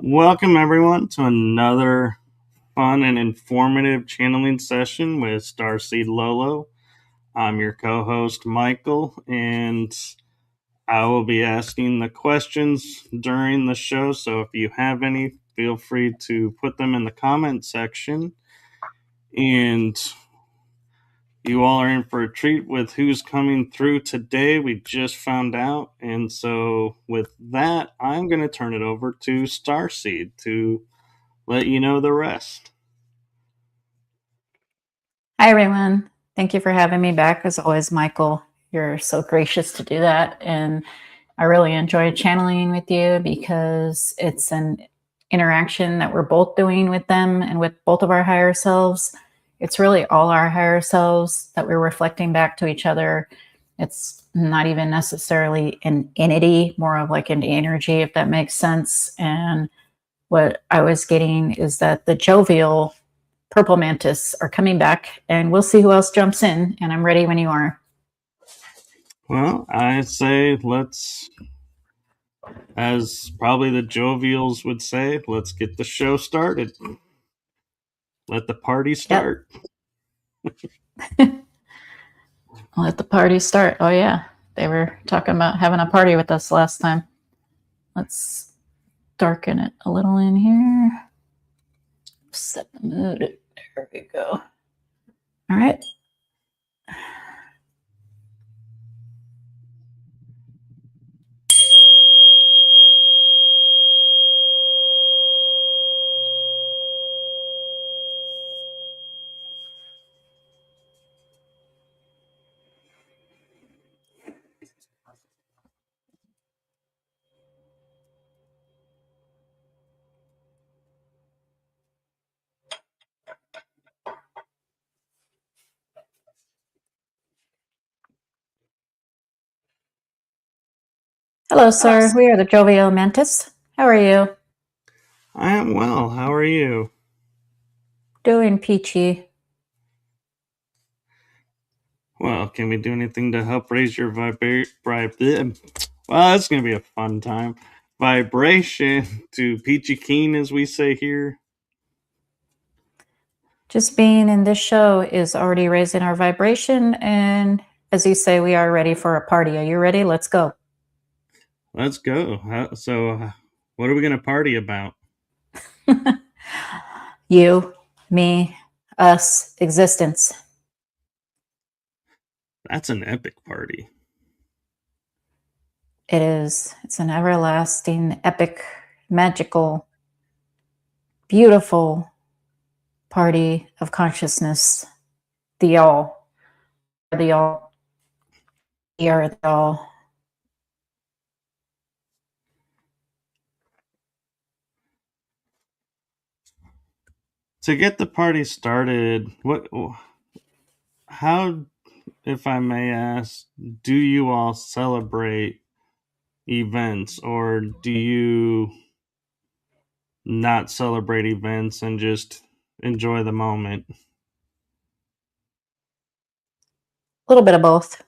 Welcome, everyone, to another fun and informative channeling session with Starseed Lolo. I'm your co host, Michael, and I will be asking the questions during the show. So if you have any, feel free to put them in the comment section. And you all are in for a treat with who's coming through today. We just found out. And so, with that, I'm going to turn it over to Starseed to let you know the rest. Hi, everyone. Thank you for having me back. As always, Michael, you're so gracious to do that. And I really enjoy channeling with you because it's an interaction that we're both doing with them and with both of our higher selves. It's really all our higher selves that we're reflecting back to each other. It's not even necessarily an entity, more of like an energy, if that makes sense. And what I was getting is that the jovial purple mantis are coming back, and we'll see who else jumps in. And I'm ready when you are. Well, I say let's, as probably the Jovials would say, let's get the show started. Let the party start. Yep. Let the party start. Oh, yeah. They were talking about having a party with us last time. Let's darken it a little in here. Set the mood. There we go. All right. Hello, sir. We are the Jovial Mantis. How are you? I am well. How are you? Doing peachy. Well, can we do anything to help raise your vibration? Well, it's going to be a fun time. Vibration to peachy keen, as we say here. Just being in this show is already raising our vibration. And as you say, we are ready for a party. Are you ready? Let's go. Let's go. So, what are we going to party about? You, me, us, existence. That's an epic party. It is. It's an everlasting, epic, magical, beautiful party of consciousness. The all. The all. We are the all. To get the party started, how, if I may ask, do you all celebrate events, or do you not celebrate events and just enjoy the moment? A little bit of both.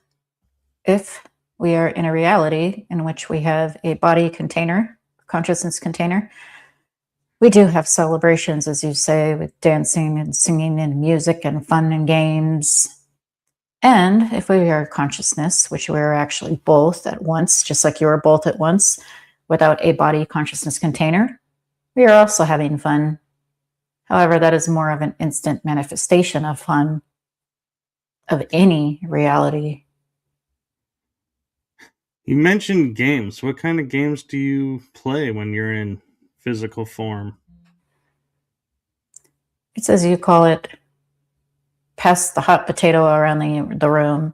If we are in a reality in which we have a body container, consciousness container, we do have celebrations, as you say, with dancing and singing and music and fun and games. And if we are consciousness, which we're actually both at once, just like you are both at once, without a body consciousness container, we are also having fun. However, that is more of an instant manifestation of fun of any reality. You mentioned games. What kind of games do you play when you're in physical form? It's, as you call it, pass the hot potato around the room.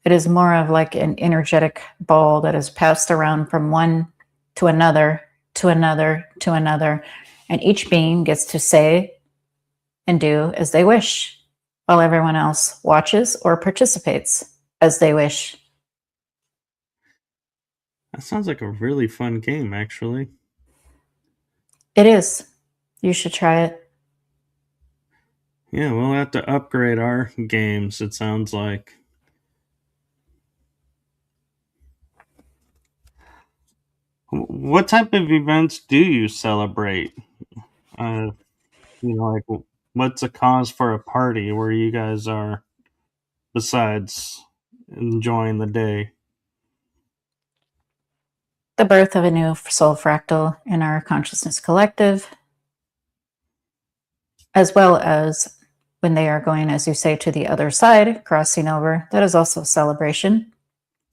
It is more of like an energetic ball that is passed around from one to another, to another, to another. And each being gets to say and do as they wish, while everyone else watches or participates as they wish. That sounds like a really fun game, actually. It is. You should try it. Yeah, we'll have to upgrade our games, it sounds like. What type of events do you celebrate? Uh, like what's a cause for a party where you guys are besides enjoying the day? The birth of a new soul fractal in our consciousness collective, as well as when they are going, as you say, to the other side, crossing over. That is also a celebration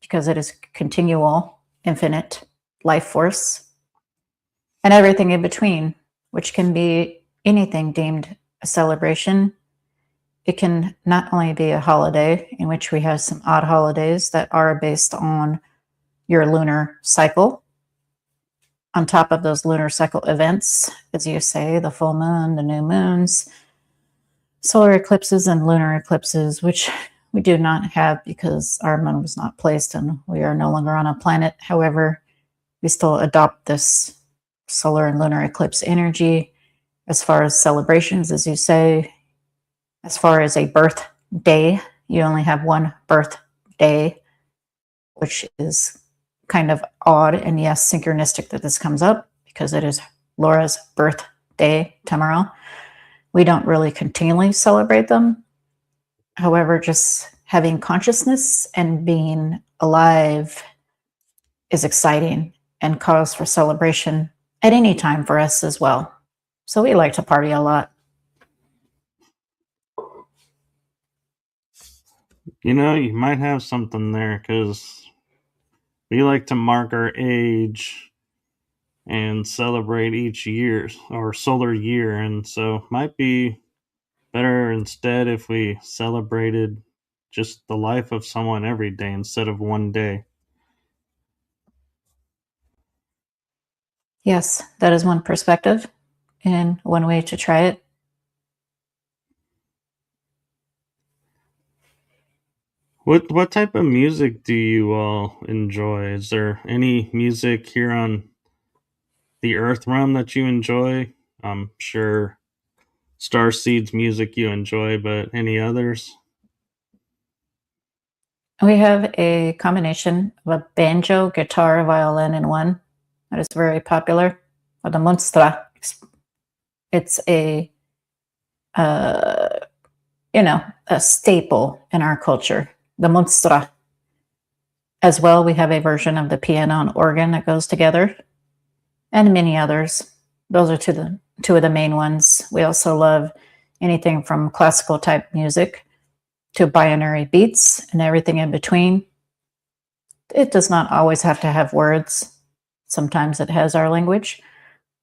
because it is continual, infinite life force and everything in between, which can be anything deemed a celebration. It can not only be a holiday, in which we have some odd holidays that are based on your lunar cycle. On top of those lunar cycle events, as you say, the full moon, the new moons, solar eclipses, and lunar eclipses, which we do not have because our moon was not placed and we are no longer on a planet. However, we still adopt this solar and lunar eclipse energy as far as celebrations, as you say. As far as a birthday, you only have one birthday, which is kind of odd. And yes, synchronistic that this comes up because it is Laura's birthday tomorrow. We don't really continually celebrate them. However, just having consciousness and being alive is exciting and cause for celebration at any time for us as well. So we like to party a lot. You might have something there because we like to mark our age and celebrate each year or solar year, and so might be better instead if we celebrated just the life of someone every day instead of one day. Yes, that is one perspective and one way to try it. What type of music do you all enjoy? Is there any music here on the Earth realm that you enjoy? I'm sure Starseed's music you enjoy, but any others? We have a combination of a banjo, guitar, violin in one that is very popular, or the monstra. It's a uh, a staple in our culture, the monstra. As well, we have a version of the piano and organ that goes together, and many others. Those are two of the main ones. We also love anything from classical type music to binary beats and everything in between. It does not always have to have words. Sometimes it has our language.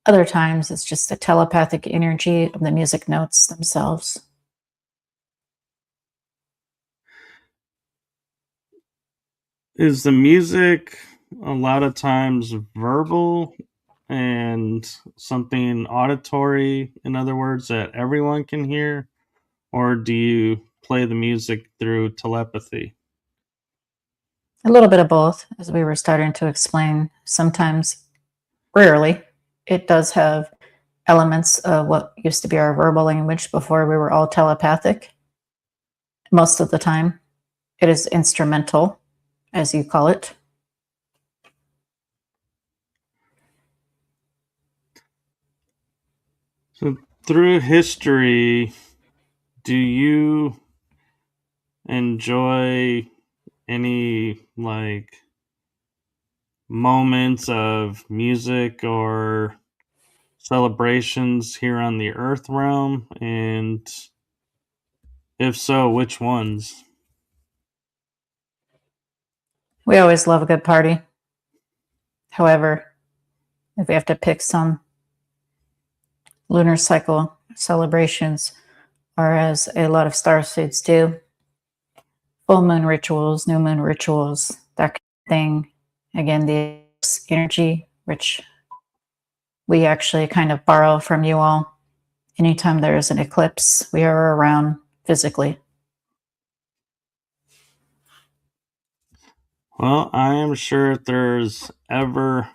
Other times it's just the telepathic energy of the music notes themselves. Is the music a lot of times verbal and something auditory, in other words, that everyone can hear? Or do you play the music through telepathy? A little bit of both, as we were starting to explain. Sometimes, rarely, it does have elements of what used to be our verbal language before we were all telepathic. Most of the time, it is instrumental, as you call it. So, through history, do you enjoy any like moments of music or celebrations here on the Earth realm? And if so, which ones? We always love a good party. However, if we have to pick some lunar cycle celebrations, or as a lot of starseeds do, full moon rituals, new moon rituals, that kind of thing. Again, the energy, which we actually kind of borrow from you all. Anytime there is an eclipse, we are around physically. Well, I am sure if there's ever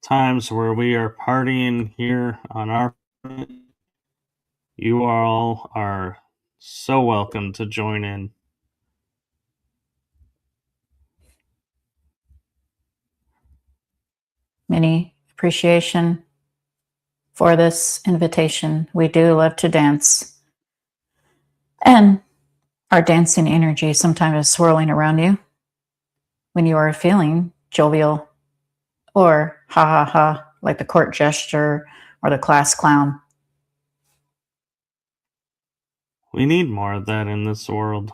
times where we are partying here on our planet, you all are so welcome to join in. many appreciation for this invitation. We do love to dance. And our dancing energy sometimes is swirling around you when you are feeling jovial or ha ha ha, like the court gesture or the class clown. We need more of that in this world.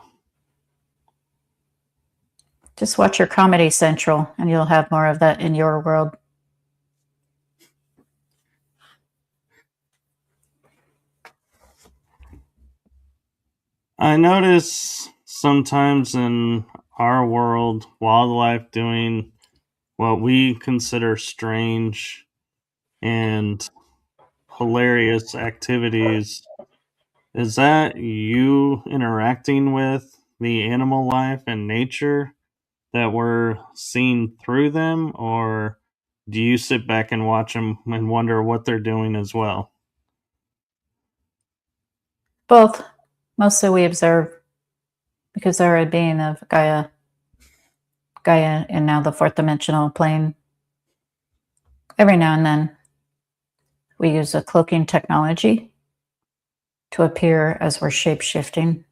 Just watch your Comedy Central and you'll have more of that in your world. I notice sometimes in our world, wildlife doing what we consider strange and hilarious activities. Is that you interacting with the animal life and nature that we're seeing through them, or do you sit back and watch them and wonder what they're doing as well? Both. Mostly we observe because they're a being of Gaia, and now the fourth dimensional plane. Every now and then we use a cloaking technology to appear as we're shape-shifting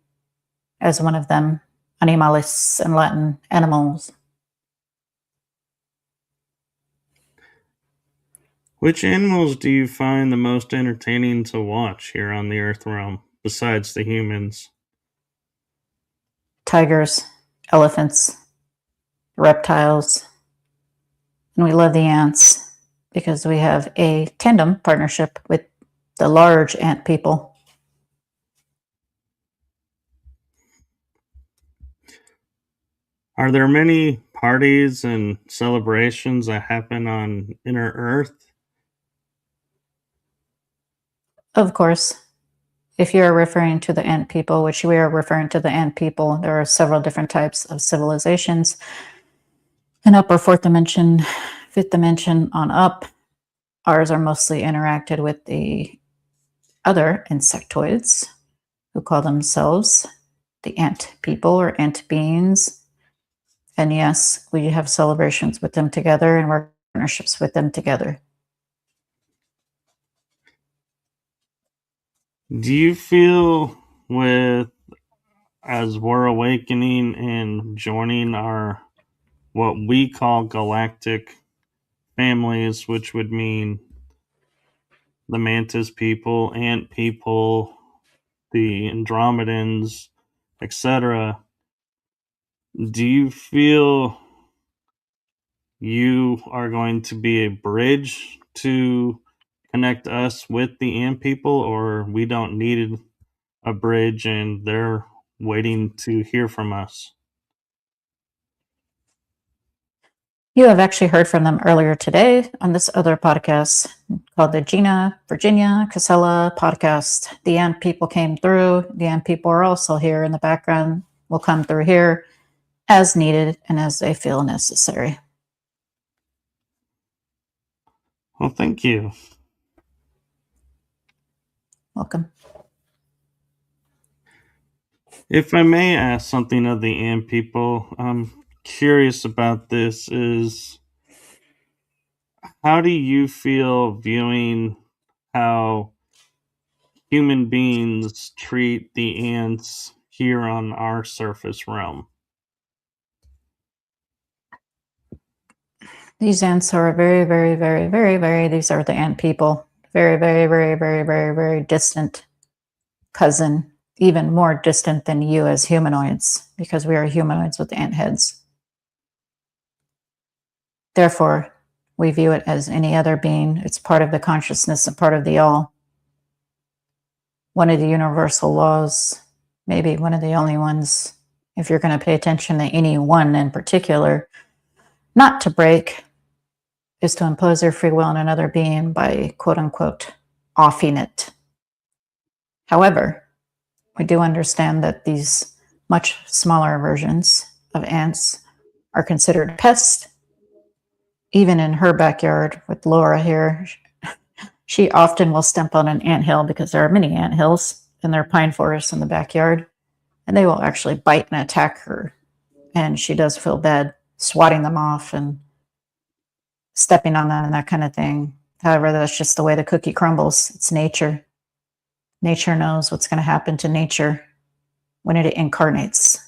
as one of them, animalis in Latin, animals. Which animals do you find the most entertaining to watch here on the Earth realm, besides the humans? Tigers, elephants, reptiles, and we love the ants because we have a tandem partnership with the large ant people. Are there many parties and celebrations that happen on inner Earth? Of course, if you're referring to the ant people, which we are referring to the ant people, there are several different types of civilizations. In upper fourth dimension, fifth dimension on up, ours are mostly interacted with the other insectoids who call themselves the ant people or ant beings. And yes, we have celebrations with them together and work partnerships with them together. Do you feel with as we're awakening and joining our what we call galactic families, which would mean the mantis people, ant people, the Andromedans, etc., do you feel you are going to be a bridge to connect us with the ant people, or we don't need a bridge and they're waiting to hear from us? You have actually heard from them earlier today on this other podcast called the Gina, Virginia, Casella podcast. The ant people came through. The ant people are also here in the background, will come through here as needed and as they feel necessary. Well, thank you. Welcome. If I may ask something of the ant people, I'm curious about this is how do you feel viewing how human beings treat the ants here on our surface realm? These ants are very, very, very, very, very, these are the ant people. Very, very, very, very, very, very distant cousin, even more distant than you as humanoids, because we are humanoids with ant heads. Therefore, we view it as any other being. It's part of the consciousness and part of the all. One of the universal laws, maybe one of the only ones, if you're going to pay attention to any one in particular, not to break, is to impose their free will on another being by quote unquote offing it. However, we do understand that these much smaller versions of ants are considered pests. Even in her backyard with Laura here, she often will step on an anthill because there are many anthills in their pine forests in the backyard, and they will actually bite and attack her. And she does feel bad swatting them off. And stepping on them and that kind of thing. However, that's just the way the cookie crumbles. It's nature. Nature knows what's going to happen to nature when it incarnates.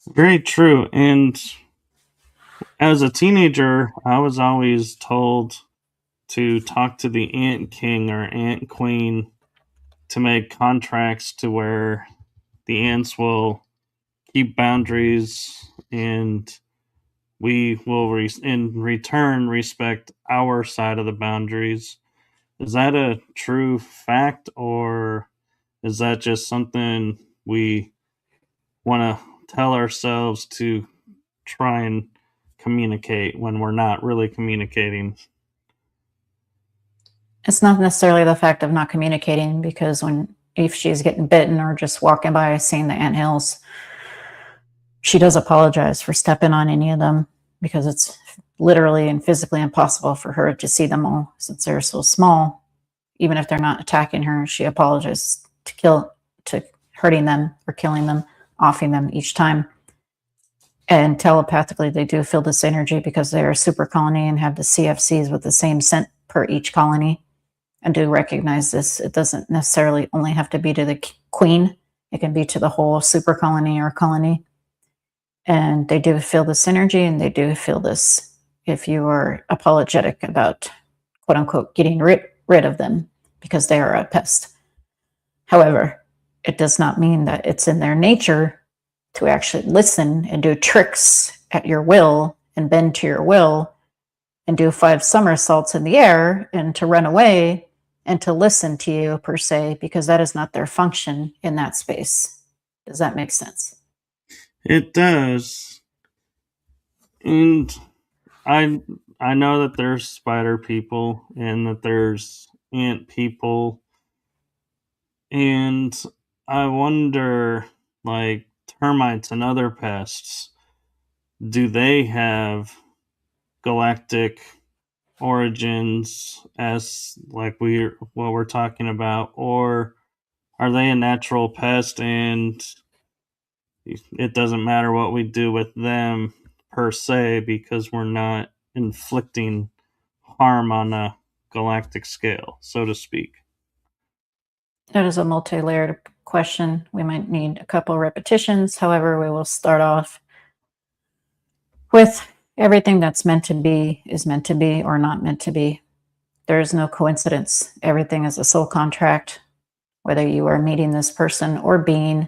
Very true. And as a teenager, I was always told to talk to the Ant King or Ant Queen to make contracts to where the ants will keep boundaries and we will in return respect our side of the boundaries. Is that a true fact, or is that just something we want to tell ourselves to try and communicate when we're not really communicating? It's not necessarily the fact of not communicating, because if she's getting bitten or just walking by seeing the anthills, she does apologize for stepping on any of them, because it's literally and physically impossible for her to see them all since they're so small. Even if they're not attacking her, she apologizes to hurting them or killing them, offing them each time. And telepathically, they do feel this energy because they are a super colony and have the CFCs with the same scent per each colony, and do recognize this. It doesn't necessarily only have to be to the queen. It can be to the whole super colony or colony. And they do feel this energy, and they do feel this if you are apologetic about, quote unquote, getting rid of them because they are a pest. However, it does not mean that it's in their nature to actually listen and do tricks at your will and bend to your will and do 5 somersaults in the air and to run away and to listen to you per se, because that is not their function in that space. Does that make sense? It does. And I know that there's spider people and that there's ant people, and I wonder, like termites and other pests, do they have galactic origins as like what we're talking about, or are they a natural pest and it doesn't matter what we do with them per se because we're not inflicting harm on a galactic scale, so to speak? That is a multi-layered question. We might need a couple repetitions. However, we will start off with everything that's meant to be is meant to be or not meant to be. There is no coincidence. Everything is a soul contract, whether you are meeting this person or being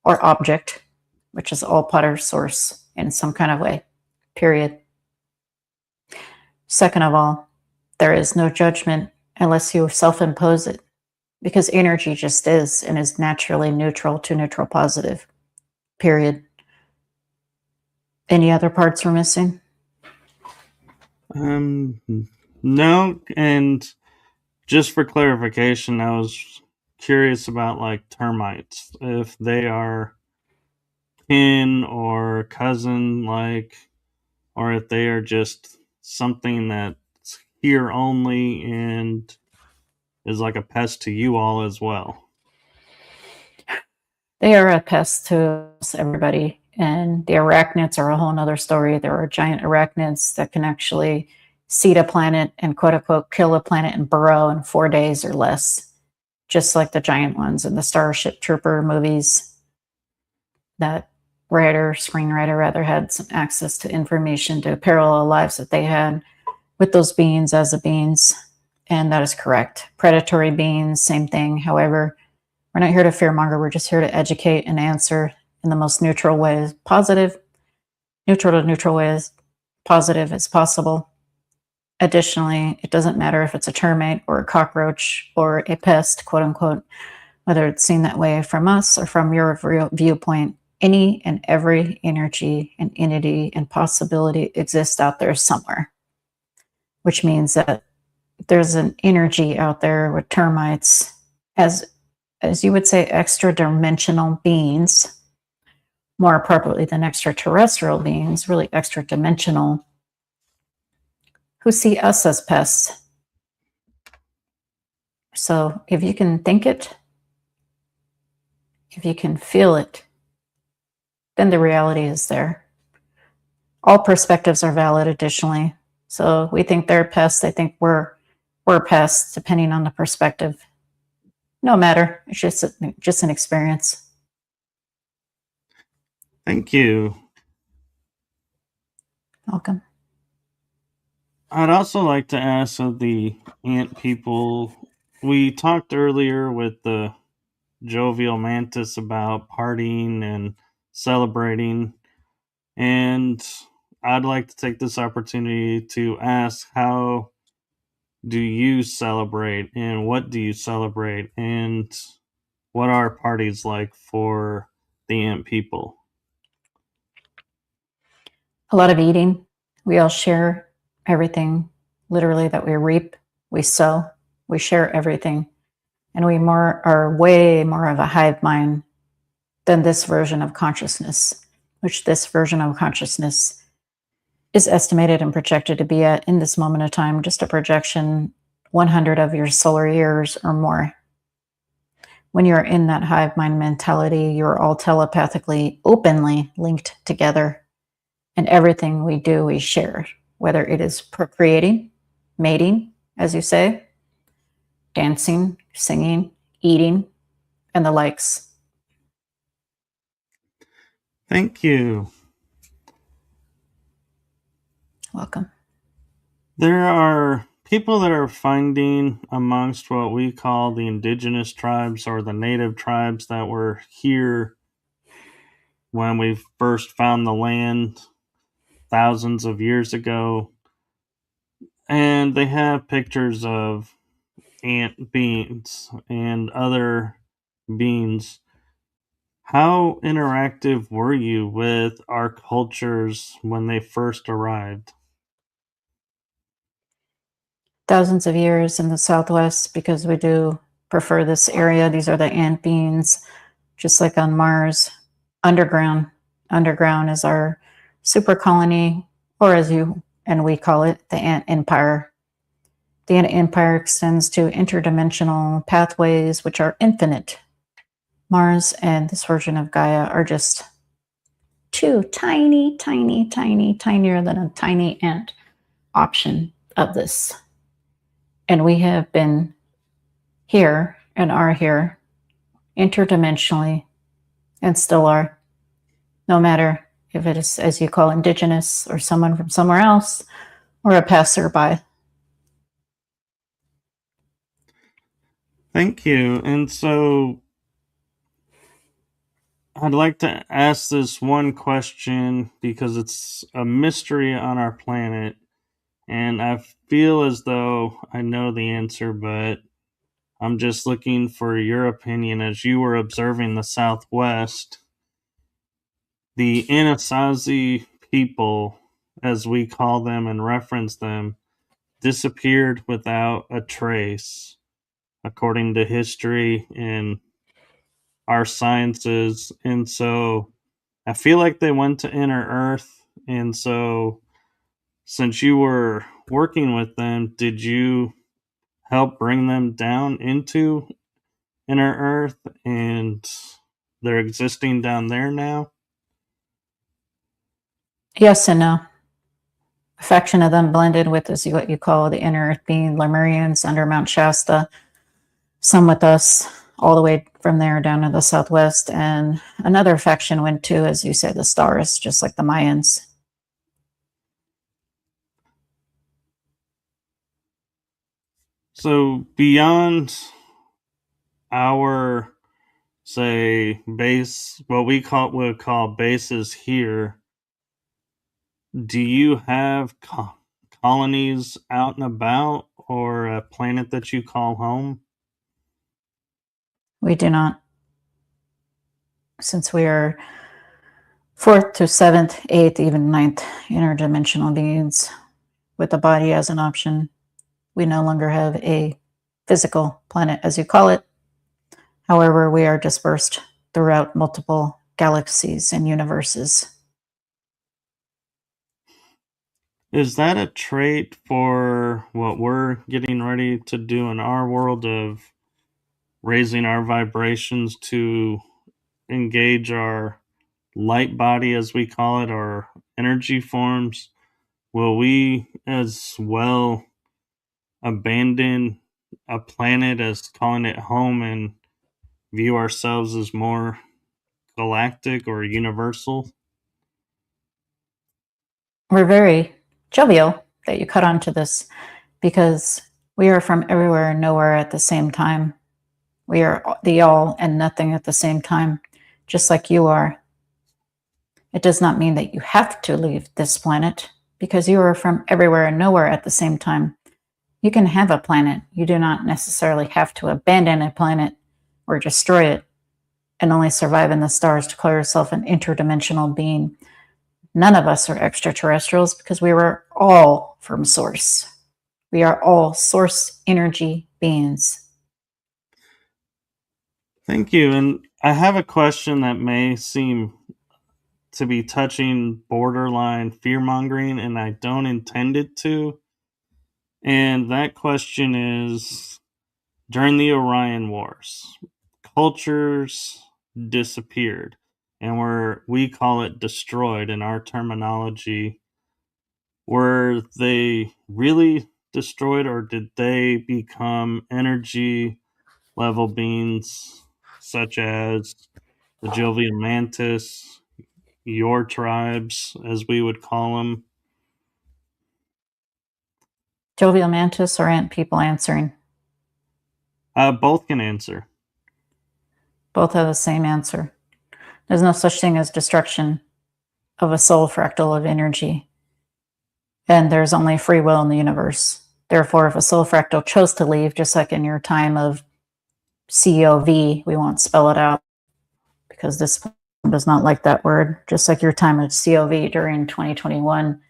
or object, which is all Potter source in some kind of way, period. Second of all, there is no judgment unless you self-impose it, because energy just is and is naturally neutral to neutral positive, period. Any other parts we're missing? No, and just for clarification, I was curious about like termites, if they are kin or cousin, like, or if they are just something that's here only and is like a pest to you all as well. They are a pest to everybody. And the arachnids are a whole nother story. There are giant arachnids that can actually seed a planet and quote unquote kill a planet and burrow in 4 days or less, just like the giant ones in the Starship Trooper movies. That screenwriter rather, had some access to information to parallel lives that they had with those beings as the beings. And that is correct. Predatory beings, same thing. However, we're not here to fearmonger. We're just here to educate and answer in the most neutral ways, neutral to neutral ways, positive as possible. Additionally, it doesn't matter if it's a termite or a cockroach or a pest, quote unquote, whether it's seen that way from us or from your viewpoint. Any and every energy and entity and possibility exists out there somewhere, which means that there's an energy out there with termites, as you would say, extra dimensional beings, more appropriately than extraterrestrial beings, really extra dimensional, who see us as pests. So if you can think it, if you can feel it, then the reality is there. All perspectives are valid additionally. So we think they're pests, they think we're pests, depending on the perspective. No matter, it's just an experience. Thank you. Welcome. I'd also like to ask of the ant people. We talked earlier with the jovial mantis about partying and celebrating, and I'd like to take this opportunity to ask, how do you celebrate, and what do you celebrate, and what are parties like for the ant people? A lot of eating. We all share everything, literally, that we reap, we sow, we share everything. And we are way more of a hive mind than this version of consciousness, which this version of consciousness is estimated and projected to be at in this moment of time, just a projection 100 of your solar years or more. When you're in that hive mind mentality, you're all telepathically, openly linked together. And everything we do, we share, whether it is procreating, mating, as you say, dancing, singing, eating, and the likes. Thank you. Welcome. There are people that are finding amongst what we call the indigenous tribes or the native tribes that were here when we first found the land thousands of years ago. And they have pictures of ant beings and other beings. How interactive were you with our cultures when they first arrived? Thousands of years in the Southwest, because we do prefer this area. These are the ant beings, just like on Mars. Underground. Underground is our super colony, or as you and we call it, the ant empire. The ant empire extends to interdimensional pathways, which are infinite. Mars and this version of Gaia are just two tiny, tiny, tiny, tinier than a tiny ant option of this. And we have been here and are here interdimensionally and still are, no matter if it is, as you call, indigenous or someone from somewhere else or a passerby. Thank you. And so I'd like to ask this one question because it's a mystery on our planet, and I feel as though I know the answer, but I'm just looking for your opinion. As you were observing the Southwest, the Anasazi people, as we call them and reference them, disappeared without a trace, according to history and our sciences. And so I feel like they went to inner Earth. And so, since you were working with them, did you help bring them down into inner Earth, and they're existing down there now? Yes and no. A faction of them blended with what you call the inner earth being Lemurians under Mount Shasta, some with us all the way from there down to the Southwest. And another faction went to, as you say, the stars, just like the Mayans. So, beyond our, say, base, what we would call bases here, do you have colonies out and about, or a planet that you call home? We do not. Since we are fourth to seventh, eighth, even ninth interdimensional beings with the body as an option, we no longer have a physical planet, as you call it. However, we are dispersed throughout multiple galaxies and universes. Is that a trait for what we're getting ready to do in our world of raising our vibrations to engage our light body, as we call it, or energy forms, will we as well abandon a planet as calling it home and view ourselves as more galactic or universal? We're very jovial that you cut onto this because we are from everywhere and nowhere at the same time. We are the all and nothing at the same time, just like you are. It does not mean that you have to leave this planet because you are from everywhere and nowhere at the same time. You can have a planet. You do not necessarily have to abandon a planet or destroy it and only survive in the stars to call yourself an interdimensional being. None of us are extraterrestrials because we were all from Source. We are all Source energy beings. Thank you. And I have a question that may seem to be touching borderline fear mongering, and I don't intend it to. And that question is, during the Orion Wars, cultures disappeared and we call it destroyed in our terminology. Were they really destroyed, or did they become energy level beings such as the Jovian Mantis, your tribes, as we would call them? Jovial Mantis or Ant People answering? Both can answer. Both have the same answer. There's no such thing as destruction of a soul fractal of energy. And there's only free will in the universe. Therefore, if a soul fractal chose to leave, just like in your time of COV, we won't spell it out because this does not like that word, just like your time of COV during 2021.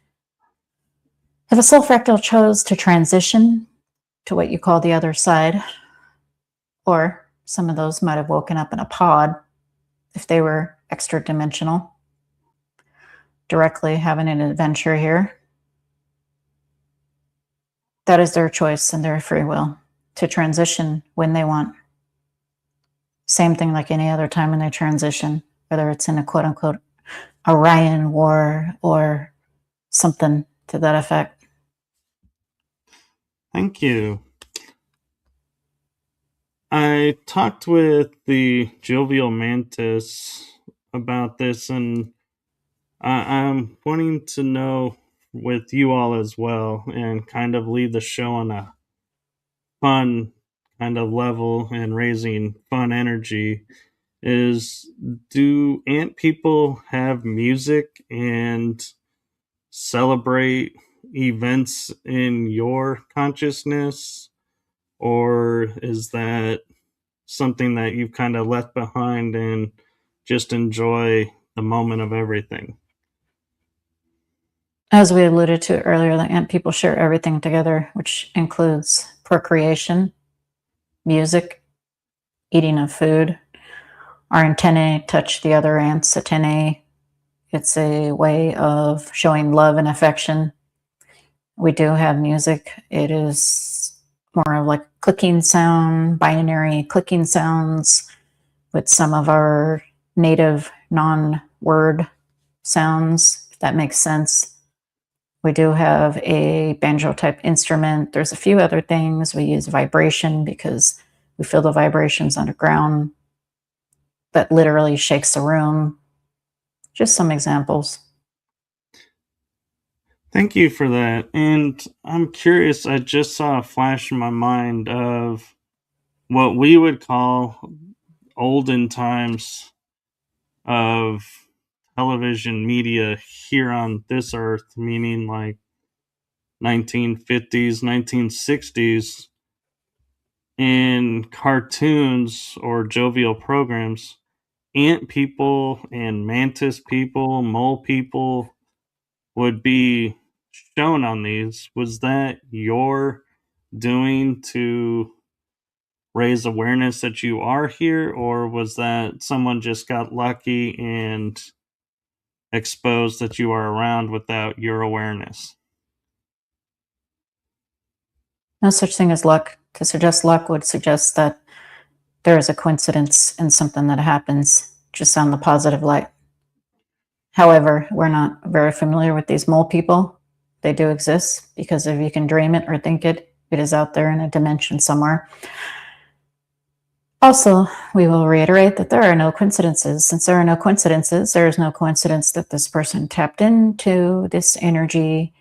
If a soul fractal chose to transition to what you call the other side, or some of those might have woken up in a pod if they were extra dimensional, directly having an adventure here, that is their choice and their free will to transition when they want. Same thing like any other time when they transition, whether it's in a quote unquote Orion war or something to that effect. Thank you. I talked with the Jovial Mantis about this, and I'm wanting to know with you all as well, and kind of leave the show on a fun kind of level and raising fun energy. Is, do ant people have music and celebrate events in your consciousness, or is that something that you've kind of left behind and just enjoy the moment of everything? As we alluded to earlier, the ant people share everything together, which includes procreation, music, eating of food. Our antennae touch the other ants' antennae. It's a way of showing love and affection. We do have music. It is more of like clicking sound, binary clicking sounds with some of our native non-word sounds, if that makes sense. We do have a banjo type instrument. There's a few other things. We use vibration because we feel the vibrations underground that literally shakes the room. Just some examples. Thank you for that. And I'm curious, I just saw a flash in my mind of what we would call olden times of television media here on this earth, meaning like 1950s, 1960s, in cartoons or jovial programs. Ant people and mantis people, mole people would be shown on these. Was that your doing to raise awareness that you are here, or was that someone just got lucky and exposed that you are around without your awareness? No such thing as luck. To suggest luck would suggest that there is a coincidence in something that happens just on the positive light. However, we're not very familiar with these mole people. They do exist because if you can dream it or think it, it is out there in a dimension somewhere. Also, we will reiterate that there are no coincidences. Since there are no coincidences, there is no coincidence that this person tapped into this energy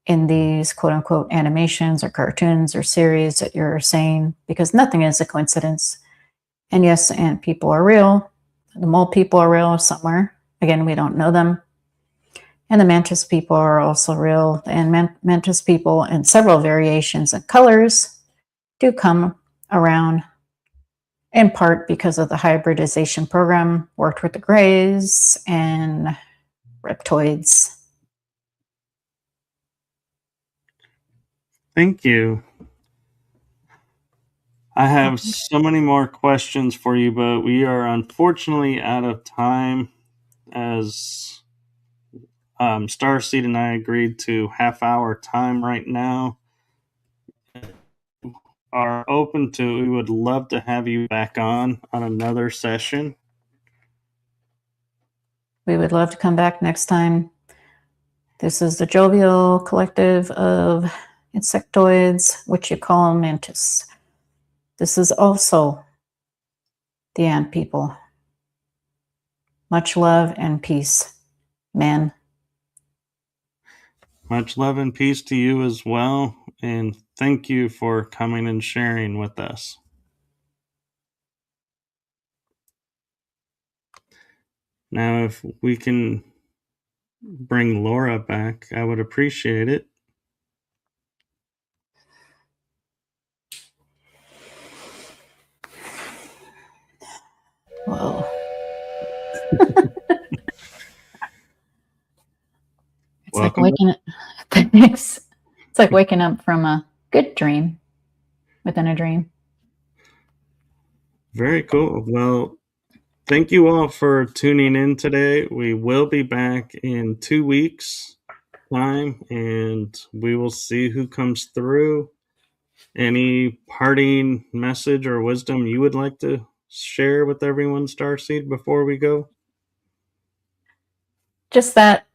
in these quote unquote animations or cartoons or series that you're saying, because nothing is a coincidence. And yes, ant people are real. The mole people are real somewhere. Again, we don't know them. And the mantis people are also real. And mantis people in several variations and colors do come around, in part because of the hybridization program, worked with the grays and reptoids. Thank you. I have so many more questions for you, but we are unfortunately out of time, as Starseed and I agreed to half-hour time right now. Are open to, we would love to have you back on another session. We would love to come back next time. This is the jovial collective of insectoids, which you call mantis. This is also the ant people. Much love and peace, man. Much love and peace to you as well, and thank you for coming and sharing with us. Now, if we can bring Laura back, I would appreciate it. Whoa. It's like waking up. It's like waking up from a good dream within a dream. Very cool. Well, thank you all for tuning in today. We will be back in 2 weeks' time, and we will see who comes through. Any parting message or wisdom you would like to share with everyone, Starseed, before we go? Just that,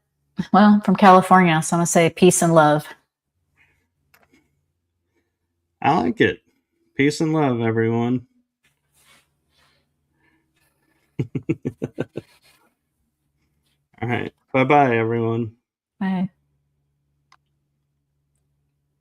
well, from California, so I'm going to say peace and love. I like it. Peace and love, everyone. All right. Bye-bye, everyone. Bye.